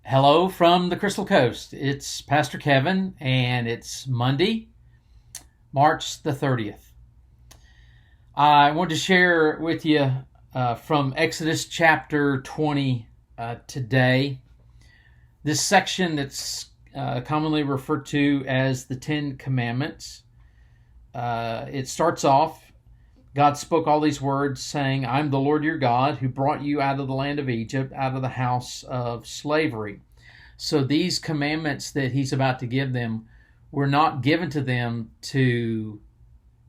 Hello from the Crystal Coast. It's Pastor Kevin, and it's Monday, March the 30th. I want to share with you from Exodus chapter 20 today. This section that's commonly referred to as the Ten Commandments. It starts off, God spoke all these words saying, "I'm the Lord your God who brought you out of the land of Egypt, out of the house of slavery." So these commandments that he's about to give them were not given to them to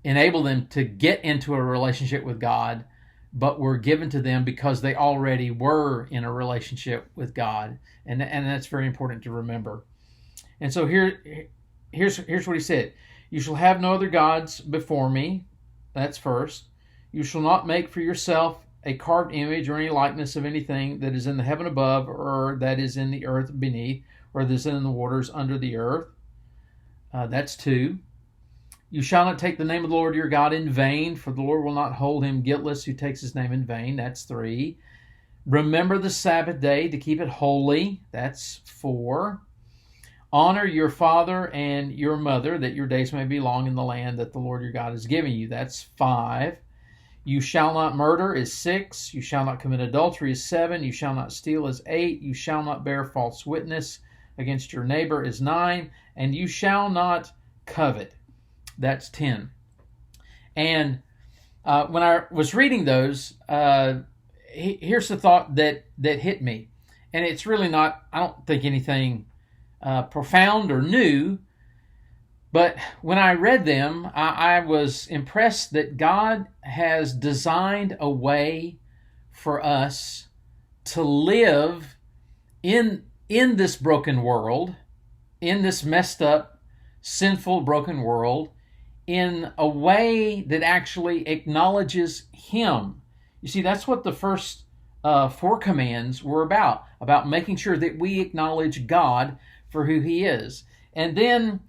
enable them to get into a relationship with God, but were given to them because they already were in a relationship with God. And that's very important to remember. And so here's what he said. "You shall have no other gods before me." That's first. "You shall not make for yourself a carved image or any likeness of anything that is in the heaven above, or that is in the earth beneath, or that is in the waters under the earth." That's two. "You shall not take the name of the Lord your God in vain, for the Lord will not hold him guiltless who takes his name in vain." That's three. "Remember the Sabbath day to keep it holy." That's four. "Honor your father and your mother, that your days may be long in the land that the Lord your God is giving you." That's five. "You shall not murder" is six. "You shall not commit adultery" is seven. "You shall not steal" is eight. "You shall not bear false witness against your neighbor" is nine. And "you shall not covet." That's 10. And when I was reading those, here's the thought that hit me. And it's really not, I don't think, anything profound or new. But when I read them, I was impressed that God has designed a way for us to live in this broken world, in this messed up, sinful, broken world, in a way that actually acknowledges Him. You see, that's what the first four commands were about making sure that we acknowledge God for who He is. And then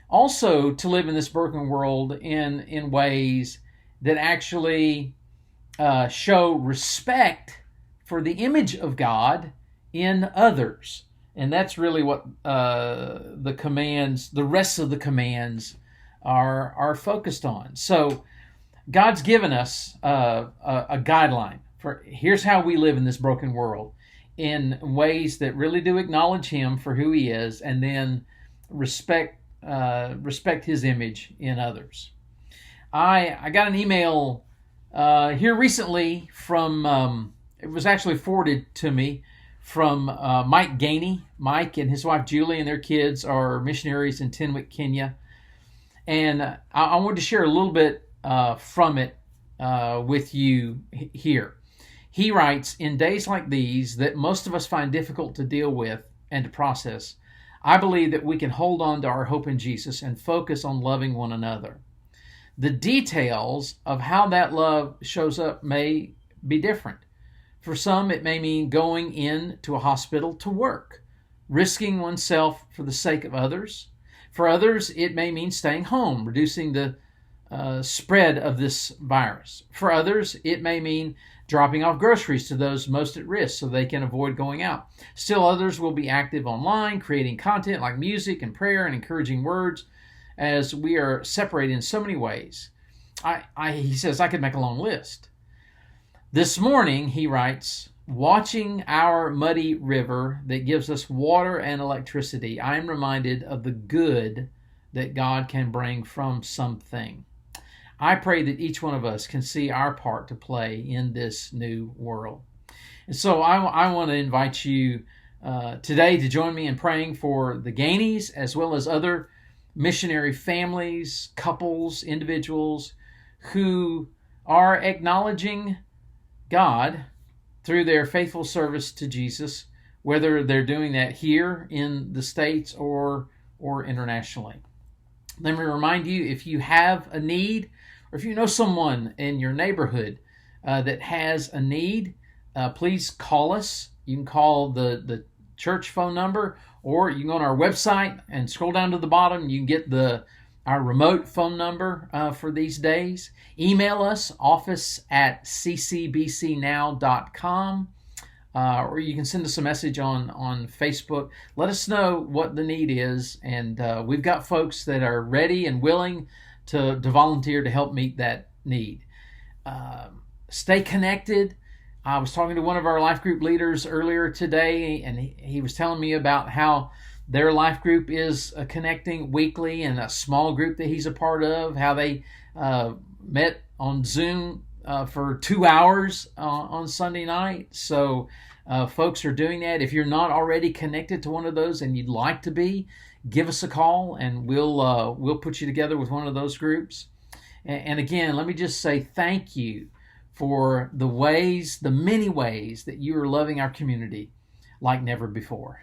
also to live in this broken world in ways that actually show respect for the image of God in others. And that's really what the rest of the commands are focused on. So God's given us a guideline for here's how we live in this broken world in ways that really do acknowledge Him for who He is, and then respect His image in others. I got an email here recently from, it was actually forwarded to me from Mike Gainey. Mike and his wife Julie and their kids are missionaries in Tenwick, Kenya. And I wanted to share a little bit from it with you here. He writes, "In days like these that most of us find difficult to deal with and to process, I believe that we can hold on to our hope in Jesus and focus on loving one another. The details of how that love shows up may be different. For some, it may mean going in to a hospital to work, risking oneself for the sake of others. For others, it may mean staying home, reducing the spread of this virus. For others, it may mean dropping off groceries to those most at risk so they can avoid going out. Still others will be active online, creating content like music and prayer and encouraging words, as we are separated in so many ways." He says, I could make a long list. "This morning," he writes, "watching our muddy river that gives us water and electricity, I am reminded of the good that God can bring from something. I pray that each one of us can see our part to play in this new world." And so I want to invite you today to join me in praying for the Gainies, as well as other missionary families, couples, individuals who are acknowledging God through their faithful service to Jesus, whether they're doing that here in the States or internationally. Let me remind you, if you have a need, or if you know someone in your neighborhood that has a need, please call us. You can call the church phone number, or you can go on our website and scroll down to the bottom. You can get our remote phone number for these days. Email us, office@ccbcnow.com. or you can send us a message on Facebook. Let us know what the need is, and we've got folks that are ready and willing to volunteer to help meet that need. Stay connected. I was talking to one of our life group leaders earlier today, and he was telling me about how their life group is connecting weekly, and a small group that he's a part of, how they met on Zoom for 2 hours on Sunday night. So folks are doing that. If you're not already connected to one of those and you'd like to be, give us a call, and we'll put you together with one of those groups. And again, let me just say thank you for the many ways that you are loving our community like never before.